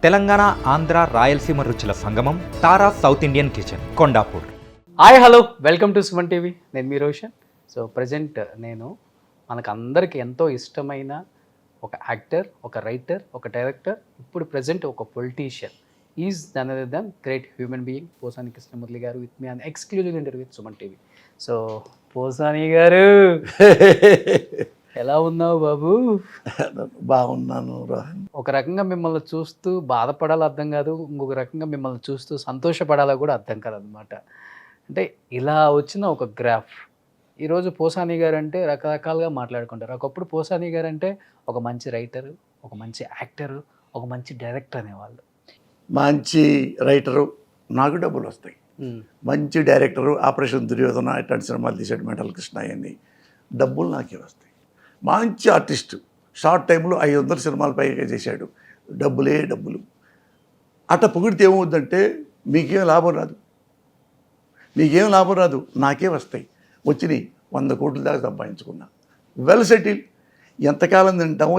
తెలంగాణ, ఆంధ్ర, రాయలసీమ రుచుల సంగమం Tara south Indian kitchen, Kondapur. Hi hello welcome to Suman TV. నేను మీ రోషన్. సో ప్రజెంట్ నేను మనకందరికి ఎంతో ఇష్టమైన ఒక యాక్టర్, ఒక రైటర్, ఒక డైరెక్టర్, ఇప్పుడు ప్రజెంట్ ఒక politician. Is none other than great human being Posani Krishnamurali గారు with me an exclusive interview with Suman TV. So Posani గారు ఎలా ఉన్నావు బాబు? బాగున్నాను రోహన్. ఒక రకంగా మిమ్మల్ని చూస్తూ బాధపడాలో అర్థం కాదు, ఇంకొక రకంగా మిమ్మల్ని చూస్తూ సంతోషపడాలో కూడా అర్థం కాదు అనమాట. అంటే ఇలా వచ్చిన ఒక గ్రాఫ్. ఈరోజు పోసాని గారు అంటే రకరకాలుగా మాట్లాడుకుంటారు. ఒకప్పుడు పోసాని గారు అంటే ఒక మంచి రైటరు, ఒక మంచి యాక్టరు, ఒక మంచి డైరెక్టర్ అనేవాళ్ళు. మంచి రైటరు, నాకు డబ్బులు వస్తాయి. మంచి డైరెక్టరు, ఆపరేషన్ దుర్యోధన ఇట్లాంటి సినిమాలు తీసాడు, మెంటల్ కృష్ణ అవన్నీ, డబ్బులు నాకే వస్తాయి. మంచి ఆర్టిస్టు, షార్ట్ టైంలో 500 సినిమాలు పైగా చేశాడు, డబ్బులే డబ్బులు. అట్లా పొగిడితే ఏమవుద్దంటే మీకేం లాభం రాదు, నాకే వస్తాయి. వచ్చినాయి 100 కోట్ల దాకా సంపాదించుకున్నా, వెల్ సెటిల్. ఎంతకాలం తింటామో.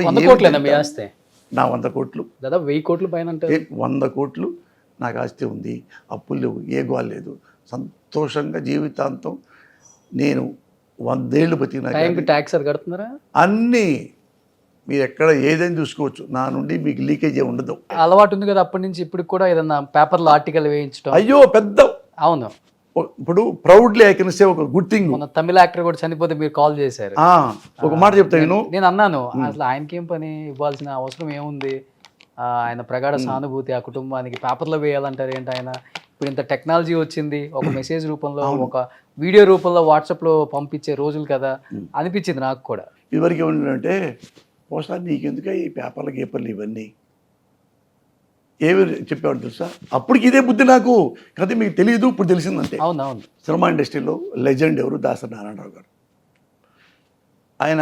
నా 100 కోట్లు, దాదాపు 1000 కోట్ల పైన. 100 కోట్లు నాకు ఆస్తి ఉంది, అప్పులు లేవు, ఏ గోల్ లేదు, సంతోషంగా జీవితాంతం. నేను 100 ఏళ్ళు బతికినా ట్యాక్స్ అది కడుతున్నారా? అన్నీ మీరు ఎక్కడ ఏదైనా చూసుకోవచ్చు, నా నుండి మీకు లీకేజ్ ఉండదు. అలవాటు ఉంది కదా అప్పటి నుంచి. ఇప్పుడు కూడా ఏదన్నా పేపర్లో ఆర్టికల్ వేయించడం. అయ్యో పెద్ద. అవును, ఇప్పుడు ప్రౌడ్లీ ఐ కెన్ సే ఒక గుడ్ థింగ్. మన తమిళ యాక్టర్ కూడా చనిపోతే మీరు కాల్ చేశారు. ఒక మాట చెప్తాను, నేను అన్నాను అసలు ఆయనకేం పని, ఇవ్వాల్సిన అవసరం ఏముంది, ఆయన ప్రగాఢ సానుభూతి ఆ కుటుంబానికి, పేపర్లో వేయాలంటారు ఏంటి ఆయన. ఇప్పుడు ఇంత టెక్నాలజీ వచ్చింది, ఒక మెసేజ్ రూపంలో, ఒక వీడియో రూపంలో వాట్సాప్లో పంపించే రోజులు కదా అనిపించింది నాకు కూడా. ఇదివరకు ఏమంటే ఒకసారి నీకెందుక ఈ పేపర్లు ఇవన్నీ ఏమి చెప్పేవాడు తెలుసా. అప్పటికి ఇదే బుద్ధి నాకు, కదా మీకు తెలియదు, ఇప్పుడు తెలిసిందంటే. అవునవును. సినిమా ఇండస్ట్రీలో లెజెండ్ ఎవరు, దాసరి నారాయణరావు గారు. ఆయన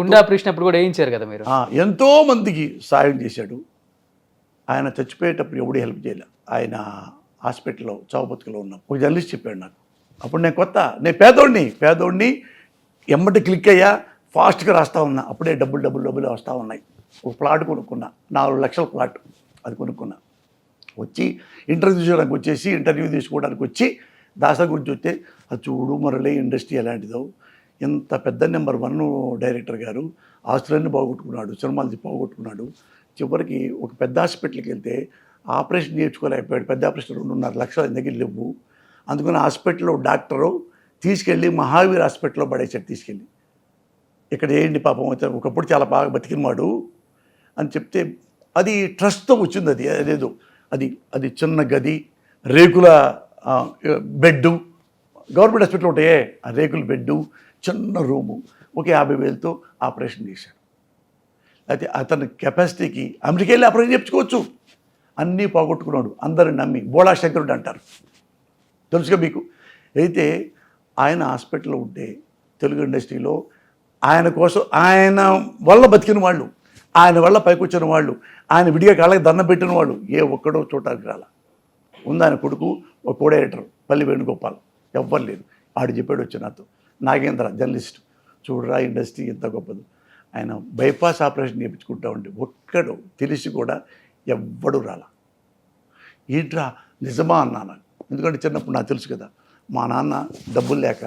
గుండె ఆపరేషన్ అప్పుడు కూడా వేయించారు కదా మీరు. ఎంతో మందికి సాయం చేశాడు. ఆయన చచ్చిపోయేటప్పుడు ఎవడు హెల్ప్ చేయలే. ఆయన హాస్పిటల్లో చావు బతుకులో ఉన్నాం. ఒక జర్నలిస్ట్ చెప్పాడు నాకు, అప్పుడు నేను నేను పేదోడిని ఎమ్మటి క్లిక్ అయ్యా, ఫాస్ట్గా రాస్తా ఉన్నా. అప్పుడే డబ్బులు వస్తూ ఉన్నాయి. ఒక ప్లాట్ కొనుక్కున్నా, 4 లక్షల ప్లాట్, అది కొనుక్కున్నా. వచ్చి ఇంటర్వ్యూ తీసుకోవడానికి వచ్చి దాసరి గురించి వస్తే, అది చూడు మురళి ఇండస్ట్రీ ఎలాంటిదో, ఇంత పెద్ద నెంబర్ 1 డైరెక్టర్ గారు ఆస్తులన్నీ పోగొట్టుకున్నాడు, సినిమాలు పోగొట్టుకున్నాడు. చివరికి ఒక పెద్ద హాస్పిటల్కి వెళ్తే ఆపరేషన్ నేర్చుకోలేకపోయాడు. పెద్ద ఆపరేషన్ 2.5 లక్షలు ఆయన దగ్గర లేవు. అందుకని హాస్పిటల్లో డాక్టరు తీసుకెళ్ళి మహావీర్ హాస్పిటల్లో పడేసాడు. తీసుకెళ్ళి ఇక్కడ ఏంటి పాపం అయితే ఒకప్పుడు చాలా బాగా బతికినవాడు అని చెప్తే, అది ట్రస్ట్తో వచ్చింది. అదేదో అది చిన్న గది, రేకుల బెడ్డు, గవర్నమెంట్ హాస్పిటల్ ఉంటాయే ఆ రేకుల బెడ్డు, చిన్న రూము, ఒక 50,000తో ఆపరేషన్ చేశాడు. అయితే అతని కెపాసిటీకి అమెరికా వెళ్ళి ఆపరేషన్ చేయించుకోవచ్చు. అన్నీ పోగొట్టుకున్నాడు. అందరిని నమ్మి బోళా శంకరుడు అంటారు, తెలుసుగా మీకు. అయితే ఆయన హాస్పిటల్లో ఉంటే తెలుగు ఇండస్ట్రీలో ఆయన కోసం, ఆయన వల్ల బతికిన వాళ్ళు, ఆయన వల్ల పైకి వచ్చిన వాళ్ళు, ఆయన విడిగా కాళ్ళకి దండం పెట్టిన వాళ్ళు ఏ ఒక్కడో చూడటానికి రాల. ఉంది ఆయన కొడుకు, ఒక కోడైరెక్టర్ పల్లి వేణుగోపాల్, ఎవ్వరు లేదు. ఆడు చెప్పాడు వచ్చి నాతో, నాగేంద్ర జర్నలిస్ట్, చూడరా ఇండస్ట్రీ ఎంత గొప్పదు. ఆయన బైపాస్ ఆపరేషన్ చేయించుకుంటా ఉంటే ఒక్కడు తెలిసి కూడా ఎవ్వడు రాల. ఏంట్రా నిజమా అన్నాను. ఎందుకంటే చిన్నప్పుడు నాకు తెలుసు కదా, మా నాన్న డబ్బులు లేక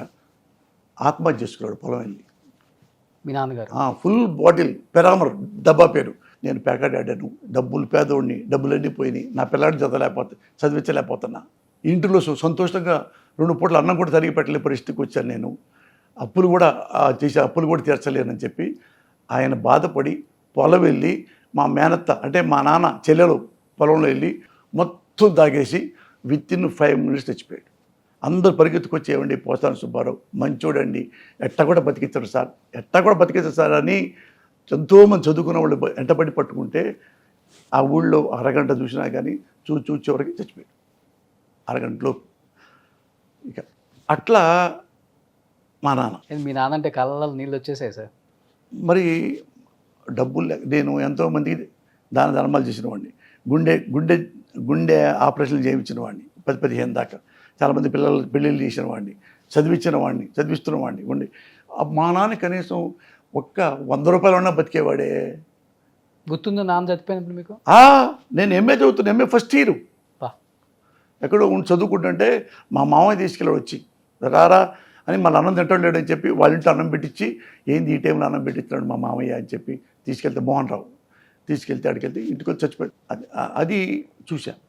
ఆత్మహత్య చేసుకున్నాడు పొలం వెళ్ళి. మీ నాన్నగారు ఫుల్ బాటిల్ పెరామర్ డబ్బా పేరు. నేను ప్యాకెట్ ఆడాను, డబ్బులు పేదోడిని, డబ్బులన్నీ పోయినాయి, నా పిల్లాడిని చదివించలేకపోతున్నా. ఇంటిలో సంతోషంగా 2 పూటలు అన్నం కూడా తరిగి పెట్టలే పరిస్థితికి వచ్చాను నేను. అప్పులు కూడా తీర్చలేనని చెప్పి ఆయన బాధపడి పొలం వెళ్ళి, మా మేనత్త అంటే మా నాన్న చెల్లెలు పొలంలో వెళ్ళి మొత్తం తాగేసి వితిన్ 5 minutes చచ్చిపోయాడు. అందరూ పరిగెత్తుకొచ్చి, ఏమండి పోసాని సుబ్బారావు మంచోడండి, ఎట్టా కూడా బతికించారు సార్ అని ఎంతోమంది చదువుకున్న వాళ్ళు ఎంటబడి పట్టుకుంటే, ఆ ఊళ్ళో అరగంట చూసినా కానీ చూసి చివరికి చచ్చిపోయాడు, అరగంటలో. ఇక అట్లా మా నాన్న. మీ నాన్న అంటే కళ్ళలో నీళ్ళు వచ్చేసాయి సార్. మరి డబ్బులు నేను ఎంతోమందికి దాన ధర్మాలు చేసిన వాడిని, గుండె ఆపరేషన్లు చేయించిన వాడిని 10-15 దాకా. చాలామంది పిల్లలు పెళ్ళిళ్ళు చేసిన వాడిని, చదివిస్తున్న వాడిని ఉండి. మా నాన్న కనీసం ఒక్క 100 రూపాయలు ఉన్నా బతికేవాడే. గుర్తుందా నాన్న చచ్చిపోయినప్పుడు మీకు? నేను ఎంఏ చదువుతున్నా, ఎంఏ ఫస్ట్ ఇయర్. బా. ఎక్కడో ఉండి చదువుకుంటుంటే మా మామయ్య తీసుకెళ్ళి వచ్చి రారా అని మళ్ళీ అన్నం తింటాడు లేడని చెప్పి వాళ్ళ ఇంట్లో అన్నం పెట్టించి, ఏంది ఈ టైంలో అన్నం పెట్టించాడు మా మామయ్య అని చెప్పి తీసుకెళ్తే మోహన్ రావు తీసుకెళ్తే అడికెళ్తే ఇంటికి వచ్చి చచ్చిపోయాడు. అది చూశాను.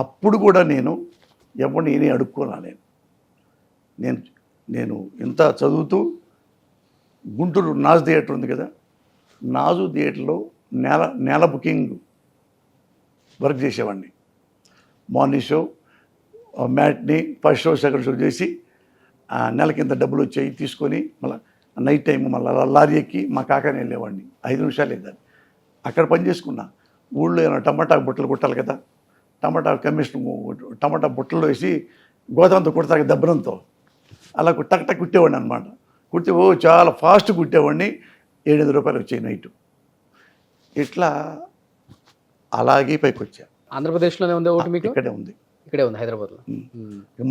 అప్పుడు కూడా నేను ఎవరిని నేనే అడుక్కోనా. నేను ఇంత చదువుతూ గుంటూరు నాజ్ థియేటర్ ఉంది కదా, నాజు థియేటర్లో నెల బుకింగ్ వర్క్ చేసేవాడిని. Morning show, matinee, first show, second show చేసి నెల కింద డబ్బులు వచ్చాయి తీసుకొని మళ్ళీ నైట్ టైం మళ్ళీ లారీ ఎక్కి మా కాకాని వెళ్ళేవాడిని. 5 నిమిషాలు లేదని అక్కడ పని చేసుకున్నా. ఊళ్ళో ఏమైనా టమాటా బుట్టలు కుట్టాలి కదా, టమాటా బుట్టలు వేసి గోదాంతో కుడతారు దబ్బరంతో, అలా టక్ కుట్టేవాడిని అనమాట. కుడితే చాలా ఫాస్ట్ కుట్టేవాడిని. 700 రూపాయలు వచ్చాయి నైటు. ఇట్లా అలాగే పైకి వచ్చా. ఆంధ్రప్రదేశ్లోనే ఉందా ఒకటి మీకు? ఇక్కడే ఉంది, ఇక్కడే ఉంది హైదరాబాద్లో.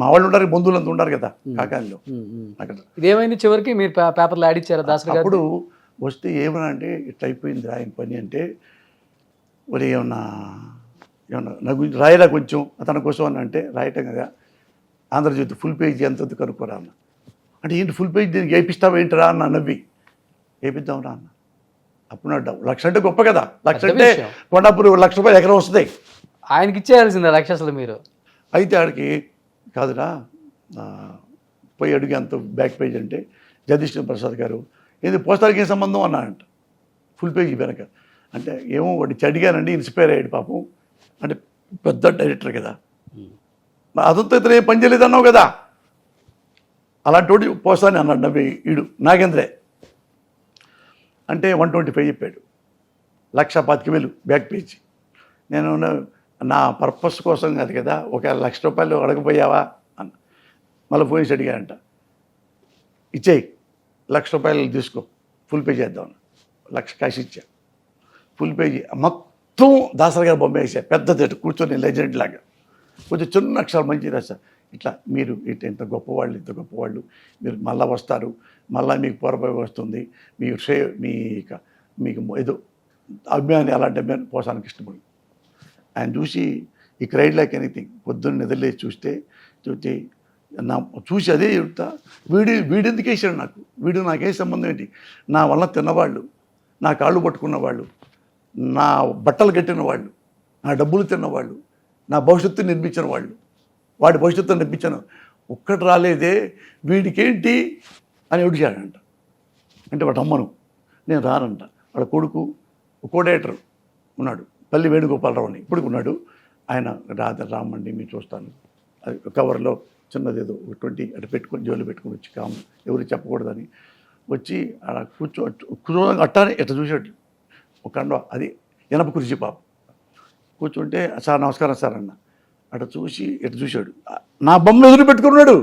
మా వాళ్ళు ఉంటారు, బంధువులు అంతా ఉంటారు కదా కాకానిలో. అక్కడ ఇదేమైంది చివరికి మీరు పేపర్లో యాడ్ ఇచ్చారా దాసరి గారు? అప్పుడు వస్తే ఏమన్నా అంటే ఇట్లా అయిపోయింది ఆయన పని అంటే, మరి ఏమన్నా నా గురించి రాయరా కొంచెం అతని కోసం అని అంటే, రాయటం కదా ఆంధ్రజ్యోతి ఫుల్ పేజీ ఎంత కనుక్కోరా అన్న. అంటే ఏంటి ఫుల్ పేజీ దీనికి వేయిస్తావా ఏంటిరా అన్న. నవ్వి వేయిద్దాంరా అన్న. అప్పుడు నా డబ్బు 1,00,000 అంటే గొప్ప కదా. 1,00,000 అంటే కొండాపూర్ 1,00,000 రూపాయలు ఎకరం వస్తుంది. ఆయనకి ఇచ్చేయాల్సిందే 1,00,000 అసలు మీరు. అయితే ఆడికి కాదురా పోయి అడిగి అంత బ్యాక్ పేజ్ అంటే, జగదీష్ ప్రసాద్ గారు ఏది పోస్టార్కి ఏం సంబంధం అన్నాడంట ఫుల్ పేజీ వెనక. అంటే ఏమో ఒకటి అడిగానండి, ఇన్స్పైర్ అయ్యాడు పాపం. అంటే పెద్ద డైరెక్టర్ కదా, అదంతా ఇతను ఏం పని చేయలేదన్నావు కదా, అలాంటి వాడు పోస్తాను అన్నాడు. నవ్వి ఈడు నాగేంద్రే అంటే 125 చెప్పాడు. 1,25,000 బ్యాక్ పేజీ. నేను నా పర్పస్ కోసం కాదు కదా, ఒక 1,00,000 రూపాయలు అడగపోయావా అన్న. మళ్ళీ పోలీసు అడిగాడంట, ఇచ్చేయి 1,00,000 రూపాయలు తీసుకో ఫుల్ పేజీ చేద్దాం. 1,00,000 కాసి ఇచ్చా. ఫుల్ పేజీ మొత్తం దాసరి గారు బొమ్మ వేసా, పెద్ద కూర్చొని లెజెండ్ లాగా. కొంచెం చిన్న అక్షరాలు మంచి రాశా. ఇట్లా మీరు ఇంత గొప్పవాళ్ళు మీరు మళ్ళీ వస్తారు, మళ్ళీ మీకు పొరపాటు వస్తుంది, మీకు ఏదో అభిమాని అలాంటి అభిమాని పోసానికి ఇష్టపడు. ఆయన చూసి ఈ క్రైడ్ లైక్ ఎనీథింగ్. పొద్దున్న నిద్రలేసి చూసి అదే చెప్తా, వీడు ఎందుకు వేసాడు నాకు, వీడు నాకే సంబంధం ఏంటి, నా వల్ల తిన్నవాళ్ళు, నా కాళ్ళు పట్టుకున్న వాళ్ళు, నా బట్టలు కట్టిన వాళ్ళు, నా డబ్బులు తిన్నవాళ్ళు, నా భవిష్యత్తు నిర్మించిన వాళ్ళు, వాడి భవిష్యత్తు నిర్మించాను, ఒక్కటి రాలేదే వీడికేంటి అని అడిగాడంట. అంటే వాడు అమ్మను నేను రానంట. వాడు కొడుకు కోడేటర్ ఉన్నాడు, పల్లి వేణుగోపాలరావు అని ఇప్పటికి ఉన్నాడు. ఆయన రామండి మీరు చూస్తాను, అది కవర్లో చిన్నదేదో 20 అటు పెట్టుకొని జోలు పెట్టుకొని వచ్చి కాము ఎవరు చెప్పకూడదని వచ్చి అలా కూర్చో అట్టానే ఇట్లా చూసాడు. ఒక కండ అది ఎనప కురిచి పాప కూర్చుంటే, సార్ నమస్కారం సార్ అన్న. అటు చూసి ఇటు చూశాడు, నా బొమ్మ ఎదురు పెట్టుకున్నాడు.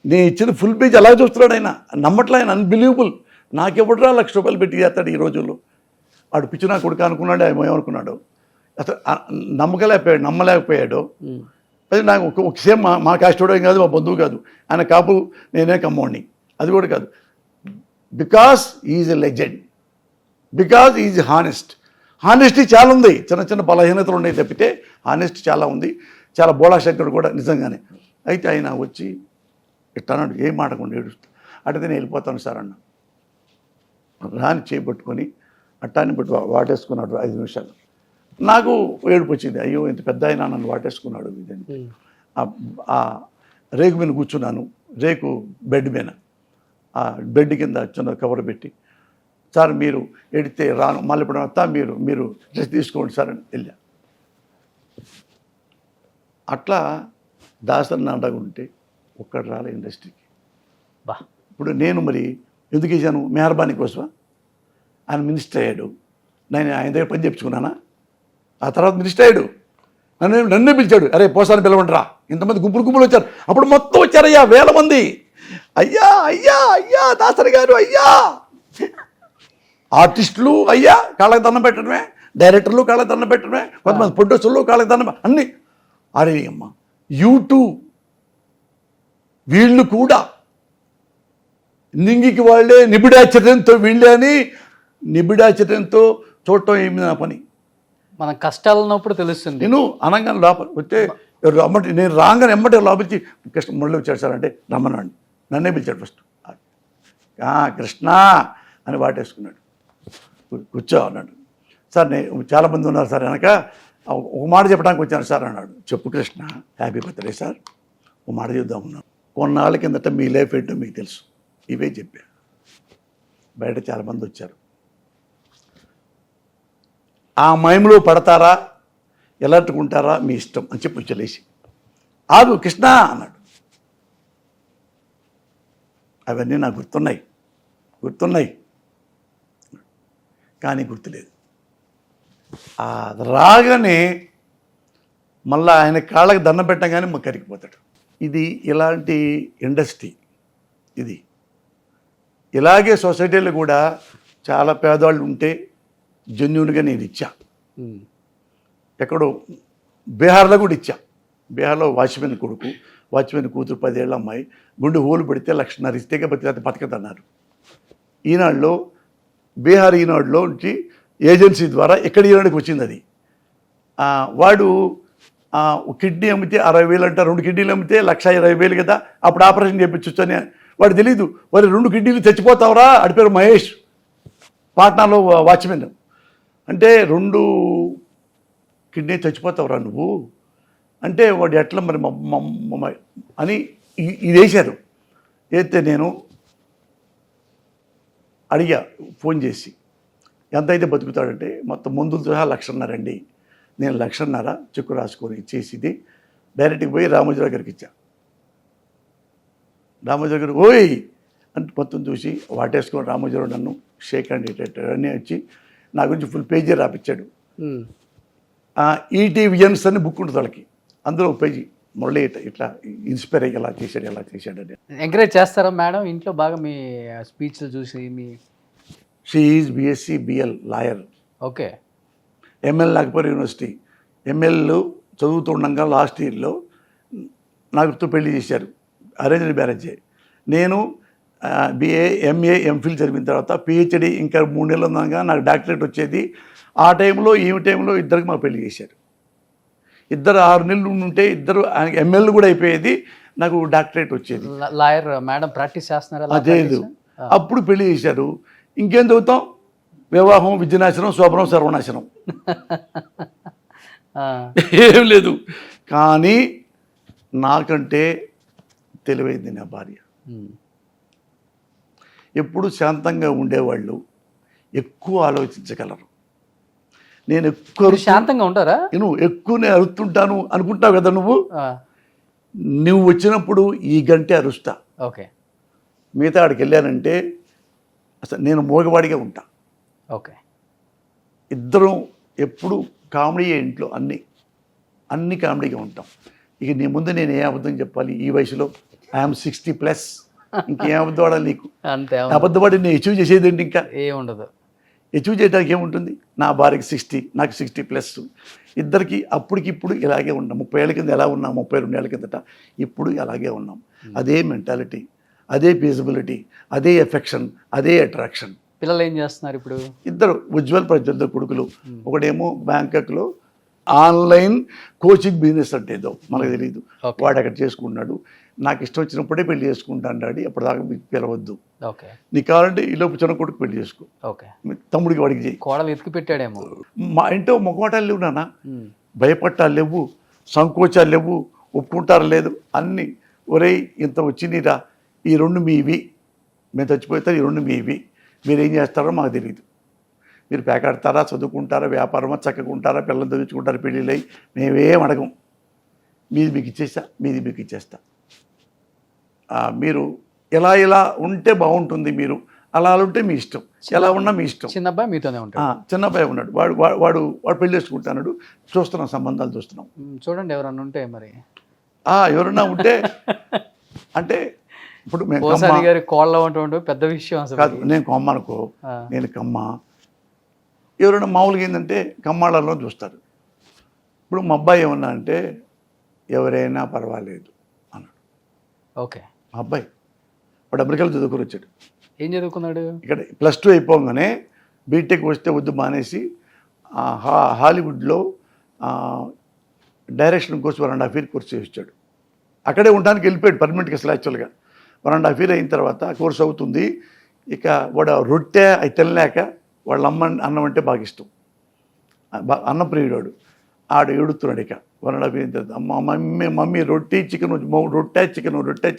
నేను ఇచ్చిన ఫుల్ పేజ్ అలా చూస్తున్నాడు ఆయన, నమ్మట్లే ఆయన, అన్బిలీవబుల్. నాకెవడరా 1,00,000 రూపాయలు పెట్టి చేస్తాడు ఈ రోజుల్లో. వాడు పిచ్చి నా కొడుకు అనుకున్నాడు, ఆయన ఏమనుకున్నాడు అసలు నమ్మలేకపోయాడు. అది నాకు ఒక సేమ్ మా కాస్టోడో ఏం కాదు, మా బంధువు కాదు, ఆయన కాపు, నేనే కమ్మోడిని, అది కూడా కాదు. Because is a legend, because is honest. Honesty చాలా ఉంది, చిన్న బలహీనతలు ఉన్నాయి తప్పితే హానెస్టీ చాలా ఉంది. చాలా బోళాశంకరుడు కూడా నిజంగానే. అయితే ఆయన వచ్చి ఇట్లా అన్నాడు, ఏం మాటకుండా ఏడుస్తూ. అడిగితే నేను వెళ్ళిపోతాను సార్ అన్న. రాని చేయబట్టుకొని అట్టాన్ని పెట్టి వాటేసుకున్నాడు 5 నిమిషాలు. నాకు ఏడుపు వచ్చింది, అయ్యో ఇంత పెద్ద అయినా నన్ను వాటేసుకున్నాడు ఇదని. ఆ రేకు మీద కూర్చున్నాను, రేకు బెడ్ మీద, ఆ బెడ్ కింద చిన్న కవర్ పెట్టి, సార్ మీరు ఎడితే రాను, మళ్ళీ ఇప్పుడు వస్తా, మీరు డ్రెస్ తీసుకోండి సార్ అని వెళ్ళా. అట్లా దాసరి నాటకుంటే ఒక్కడు రాలే ఇండస్ట్రీకి. ఇప్పుడు నేను మరి ఎందుకు వేసాను, మెహర్బానీ కోసమా? ఆయన మినిస్టర్ అయ్యాడు, నేను ఆయన దగ్గర పని చెప్పుకున్నానా? ఆ తర్వాత మినిస్టర్ అయ్యాడు, నన్నే పిలిచాడు, అరే పోసాన్ని పిలవండిరా, ఇంతమంది గుంపులు వచ్చారు. అప్పుడు మొత్తం వచ్చారయ్యా, 1000 మంది. అయ్యా దాసరి గారు, అయ్యా ఆర్టిస్టులు, అయ్యా కాళ్ళకి దండం పెట్టడమే, డైరెక్టర్లు కాళ్ళకి దండం పెట్టడమే, కొంతమంది ప్రొడ్యూసర్లు కాళ్ళకి దండం, అన్నీ. అరే అమ్మ యూట్యూబ్ వీళ్ళు కూడా నింగికి వాళ్ళే నిబిడాచర్యంతో వీళ్ళే అని నిబిడాచర్యంతో చూడటం ఏమి నా పని. మన కష్టాలు ఉన్నప్పుడు తెలుస్తుంది. నేను అనగానే లోపల వస్తే రమ్మంటే నేను రాగానే ఎమ్మటే లోపలికి కృష్ణ మురళి వచ్చాడు సార్ అంటే రమ్మన్నాడు. నన్నే పిలిచాడు ఫస్ట్. కృష్ణ అని వాటేసుకున్నాడు. కూర్చో అన్నాడు. సార్ నేను చాలామంది ఉన్నారు సార్ వెనక, ఒక మాట చెప్పడానికి వచ్చాను సార్ అన్నాడు. చెప్పు కృష్ణ. హ్యాపీ బర్త్డే సార్, ఒక మాట చెప్దాం ఉన్నాను. కొన్నాళ్ళ కిందట మీ లైఫ్ ఏంటో మీకు తెలుసు, ఇవే చెప్పా. బయట చాలామంది వచ్చారు. ఆ మైములో పడతారా ఎలాంటికుంటారా మీ ఇష్టం అని చెప్పి వచ్చలేసి ఆగు కృష్ణ అన్నాడు. అవన్నీ నాకు గుర్తున్నాయి కానీ గుర్తులేదు. రాగానే మళ్ళీ ఆయన కాళ్ళకి దండం పెట్టగానే మాకు కరిగిపోతాడు. ఇది ఇలాంటి ఇండస్ట్రీ. ఇది ఇలాగే సొసైటీలో కూడా చాలా పేదవాళ్ళు ఉంటే జెన్యూన్గా నేను ఇచ్చా. ఎక్కడో బీహార్లో కూడా ఇచ్చా. బీహార్లో వాచ్మెన్ కొడుకు, వాచ్మెన్ కూతురు 10 ఏళ్ళ అమ్మాయి గుండె హోలు పడితే 1,50,000 ఇస్తేగా బతకదన్నారు. ఈనాడులో బీహార్ ఈనాడులో నుంచి ఏజెన్సీ ద్వారా ఇక్కడ ఈనాడుకి వచ్చింది అది. వాడు కిడ్నీ అమ్మితే 60,000 అంట, 2 కిడ్నీలు అమ్మితే 1,20,000 కదా, అప్పుడు ఆపరేషన్ చేయించవచ్చు అని వాడు తెలీదు. వాడు 2 కిడ్నీలు చచ్చిపోతావురా, ఆడి పేరు మహేష్, పాట్నాలో వాచ్మెన్. అంటే 2 కిడ్నీ చచ్చిపోతావురా నువ్వు అంటే వాడు ఎట్లా మరి అని ఇది వేశారు. అయితే నేను అడిగా ఫోన్ చేసి, ఎంత అయితే బతుకుతాడంటే మొత్తం మందులతో సహా 1,50,000 అండి. నేను 1,50,000 చెక్కు రాసుకొని ఇచ్చేసి డైరెక్ట్గా పోయి రామోజీరావు గారికి ఇచ్చా. రామోజీరావు గారు ఓయ్ అంటే మొత్తం చూసి వాటేసుకొని రామోజీరావు నన్ను షేక్ హ్యాండ్ ఇట్టేటాడు అన్నీ వచ్చి నా గురించి ఫుల్ పేజీ రాపిచ్చాడు. ఈటీ విజన్స్ అని బుక్ ఉంటుంది వాళ్ళకి, అందులో ఒక పేజీ మురళి ఇట్లా ఇన్స్పైర్ అయ్యి ఎలా చేశాడు అని. ఎంకరేజ్ చేస్తారా మేడం ఇంట్లో బాగా మీ స్పీచ్లు చూసి? మీ she is BSc BL lawyer. Okay. ML Nagpur university ML చదువుతుండగా లాస్ట్ ఇయర్లో నాకుతో పెళ్లి చేశారు, అరేంజ్డ్ మ్యారేజే. నేను బిఏ ఎంఏ ఎంఫిల్ చదివిన తర్వాత పిహెచ్డి ఇంకా 3 నెలలు ఉన్నాగా నాకు డాక్టరేట్ వచ్చేది. ఆ టైంలో ఇద్దరికి మాకు పెళ్లి చేశారు. ఇద్దరు 6 నెలలు ఉంటే ఇద్దరు ఎంఎల్ కూడా అయిపోయేది, నాకు డాక్టరేట్ వచ్చేది. లాయర్ మేడం ప్రాక్టీస్ చేస్తున్నారా? అదేదు. అప్పుడు పెళ్లి చేశారు. ఇంకేం చదువుతాం, వివాహం, విద్యనాశనం, శోభనం, సర్వనాశనం, ఏం లేదు. కానీ నాకంటే తెలివైంది నా భార్య. ఎప్పుడు శాంతంగా ఉండేవాళ్ళు ఎక్కువ ఆలోచించగలరు. నేను ఎక్కువ శాంతంగా ఉంటారా? ఎక్కువనే అరుస్తుంటాను అనుకుంటావు కదా నువ్వు వచ్చినప్పుడు ఈ గంటే అరుస్తా. ఓకే. మిగతా ఆడికి వెళ్ళానంటే అసలు నేను మోగవాడిగా ఉంటా. ఓకే. ఇద్దరం ఎప్పుడు కామెడీ, ఇంట్లో అన్ని కామెడీగా ఉంటాం. ఇక నీ ముందు నేను ఏ అబద్ధం చెప్పాలి ఈ వయసులో? ఐఎమ్ 60+. ఇంకేం అబద్ధం ఆడాలి నీకు? అంతే. అబద్ధపడి నేను అచీవ్ చేసేది ఏంటి? ఇంకా ఏముండదు. అచీవ్ చేయడానికి ఏముంటుంది? నా భార్యకి 60, నాకు 60+. ఇద్దరికి అప్పటికిప్పుడు ఇలాగే ఉన్నాం. 30 ఏళ్ళ కింద ఎలా ఉన్నాం, 32 ఏళ్ళ కిందట, ఇప్పుడు అలాగే ఉన్నాం. అదే మెంటాలిటీ, అదే ఫీజిబిలిటీ, అదే ఎఫెక్షన్, అదే అట్రాక్షన్. పిల్లలు ఏం చేస్తున్నారు ఇప్పుడు? ఇద్దరు ఉజ్వల్ ప్రజ్వల్ కొడుకులు. ఒకడేమో బ్యాంకాక్లో ఆన్లైన్ కోచింగ్ బిజినెస్ అంటే ఏదో మనకు తెలియదు, వాడు అక్కడ చేసుకుంటున్నాడు. నాకు ఇష్టం వచ్చినప్పుడే పెళ్లి చేసుకుంటాను డాడీ, అప్పటిదాకా మీకు పిలవద్దు, నీకు కావాలంటే ఈ లోపు చిన్న కొడుకు పెళ్లి చేసుకో, తమ్ముడికి వాడికి చేయి. కోడలు ఎత్తుకు పెట్టాడేమో. మా ఇంట్లో మొగమాటాలు లేవు నాన్న, భయపట్టాలు లేవు, సంకోచాలు లేవు, ఒప్పుకుంటారు లేదు, అన్నీ ఒరేయ్ ఇంత వచ్చిందిరా, ఈ 2 మీవి, మేము చచ్చిపోతారు, ఈ 2 మీవి, మీరు ఏం చేస్తారో మాకు తెలియదు. మీరు పేకాడతారా, చదువుకుంటారా, వ్యాపారమా, చక్కకుంటారా, పిల్లలు చదువుకుంటారా, పెళ్ళిళ్ళై మేమేం అడగం. మీది మీకు ఇచ్చేస్తా. మీరు ఇలా ఉంటే బాగుంటుంది, మీరు అలా ఉంటే మీ ఇష్టం, ఎలా ఉన్నా మీ ఇష్టం. చిన్న అబ్బాయి మీతోనే ఉంటాడు? చిన్న అబ్బాయి ఉన్నాడు, వాడు పెళ్లి చేసుకుంటున్నాడు. చూస్తున్నాం, సంబంధాలు చూస్తున్నాం. చూడండి ఎవరన్నా ఉంటే మరి. ఎవరన్నా ఉంటే అంటే ఇప్పుడు గారి కోళ్ళ ఉంటే పెద్ద విషయం అసలు కాదు. నేను కొమ్మ అనుకో, నేను కమ్మ. ఎవరైనా మామూలుగా ఏంటంటే కమ్మాళ్ళలో చూస్తారు. ఇప్పుడు మా అబ్బాయి ఏమన్నా అంటే ఎవరైనా పర్వాలేదు అన్నాడు. ఓకే. మా అబ్బాయి వాడు అమెరికాలో చదువుకొని వచ్చాడు. ఏం చదువుకున్నాడు? ఇక్కడ +2 అయిపోగానే బీటెక్ వస్తే వద్దు మానేసి హాలీవుడ్లో డైరెక్షన్ కోర్స్ 1.5 year కోర్స్ చేయించాడు. అక్కడే ఉండడానికి వెళ్ళిపోయాడు పర్మనెంట్గా అసలు యాక్చువల్గా. 1.5 year అయిన తర్వాత కోర్స్ అవుతుంది. ఇక వాడు రొట్టె అవి తినలేక వాళ్ళ అన్నం అంటే బాగా ఇష్టం, అన్నప్రియుడు. ఆడు ఏడుతున్నాడు ఇక 1.5 year అయిన తర్వాత, మమ్మీ రొట్టె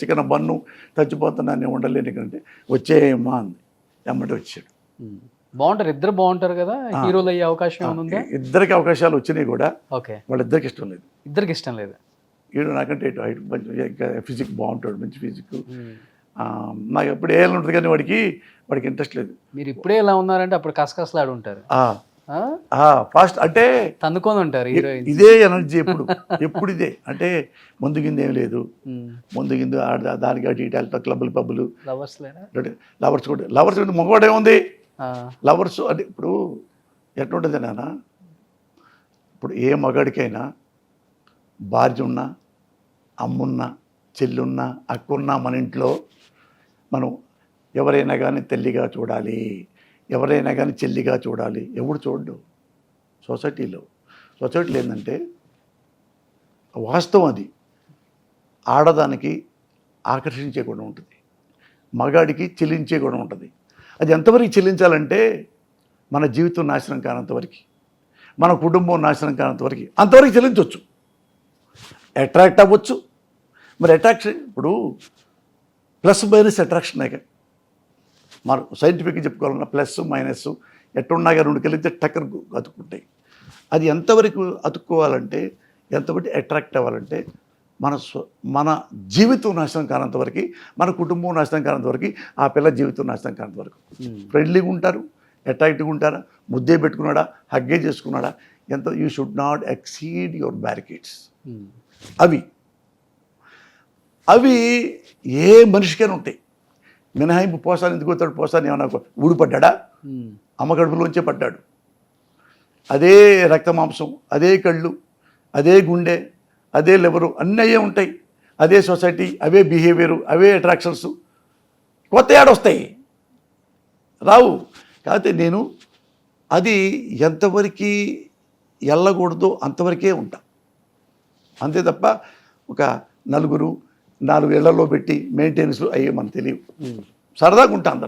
చికెన్ బన్ను చచ్చిపోతున్నాను నేను ఉండలేను అంటే వచ్చేయమ్మా అంది. ఎమ్మటి వచ్చాడు. బాగుంటారు, ఇద్దరు బాగుంటారు కదా, హీరోలు అయ్యే అవకాశం ఏమైనా ఉందా? ఇద్దరికి అవకాశాలు వచ్చినాయి కూడా ఓకే, వాళ్ళిద్దరికి ఇష్టం లేదు. ఇద్దరికి ఇష్టం లేదు. వీడు నాకంటే హైట్ మంచి ఫిజిక్ బాగుంటాడు, మంచి ఫిజిక్. నాకు ఎప్పుడు వేయాలని ఉంటుంది కానీ వాడికి ఇంట్రెస్ట్ లేదు. మీరు ఇప్పుడే ఎలా ఉన్నారంటే అప్పుడు కసకసలాడు ఉంటారు, ఫాస్ట్ అంటే తన్నుకొని ఉంటారు హీరోయిన్. ఇదే ఎనర్జీ ఎప్పుడు ఇదే అంటే ముందు కింద ఏం లేదు. ముందు కింద దానికి అటు ఇటు వెళ్తా క్లబ్బులు పబ్బులు. లవర్స్ కూడా మగవాడే ఉంది. లవర్స్ అంటే ఇప్పుడు ఎట్లుంటుంది నాన్న, ఇప్పుడు ఏ మగాడికైనా భార్య ఉన్నా, అమ్మున్నా, చెల్లున్నా, అక్కున్నా మన ఇంట్లో మనం ఎవరైనా కానీ తల్లిగా చూడాలి, ఎవరైనా కానీ చెల్లిగా చూడాలి. ఎవడు చూడడు సొసైటీలో ఏంటంటే వాస్తవం అది. ఆడదానికి ఆకర్షించే గుణం ఉంటుంది, మగాడికి చెల్లించే గుణం ఉంటుంది. అది ఎంతవరకు చెల్లించాలంటే మన జీవితం నాశనం కానంతవరకు, మన కుటుంబం నాశనం కానంతవరకు అంతవరకు చెల్లించవచ్చు. అట్రాక్ట్ అవ్వచ్చు. మరి అట్రాక్షన్ ఇప్పుడు ప్లస్ మైనస్ అట్రాక్షన్ మనం సైంటిఫిక్గా చెప్పుకోవాలన్నా ప్లస్ మైనస్ ఎట్టున్నాగా రెండు కలిగితే టక్కర్ అతుక్కుంటాయి. అది ఎంతవరకు అతుక్కోవాలంటే, ఎంతవరకు అట్రాక్ట్ అవ్వాలంటే మన జీవితం నాశనం కానంతవరకు, మన కుటుంబం నాశనం కానంతవరకు, ఆ పిల్ల జీవితం నాశనం కానంతవరకు. ఫ్రెండ్లీగా ఉంటారు, అట్రాక్టివ్గా ఉంటారా, ముద్దే పెట్టుకున్నాడా, హగ్గే చేసుకున్నాడా, you should not exceed your barricades. అవి ఏ మనిషికైనా ఉంటాయి. మినహాయింపు పోసాన్ని ఎందుకు పోతాడు? పోసాన్ని ఏమన్నా ఊడిపడ్డా? అమ్మ కడుపులోంచే పడ్డాడు. అదే రక్త మాంసం, అదే కళ్ళు, అదే గుండె, అదే లివరు, అన్నీ అయ్యే ఉంటాయి. అదే సొసైటీ, అవే బిహేవియరు, అవే అట్రాక్షన్స్. కొత్త ఏడొస్తాయి రావు. కాకపోతే నేను అది ఎంతవరకు వెళ్ళకూడదో అంతవరకే ఉంటా, అంతే తప్ప ఒక 4 ఇళ్లలో పెట్టి మెయింటెనెన్స్లు అయ్యే మనకు తెలియవు. సరదాగా ఉంటా అందరు.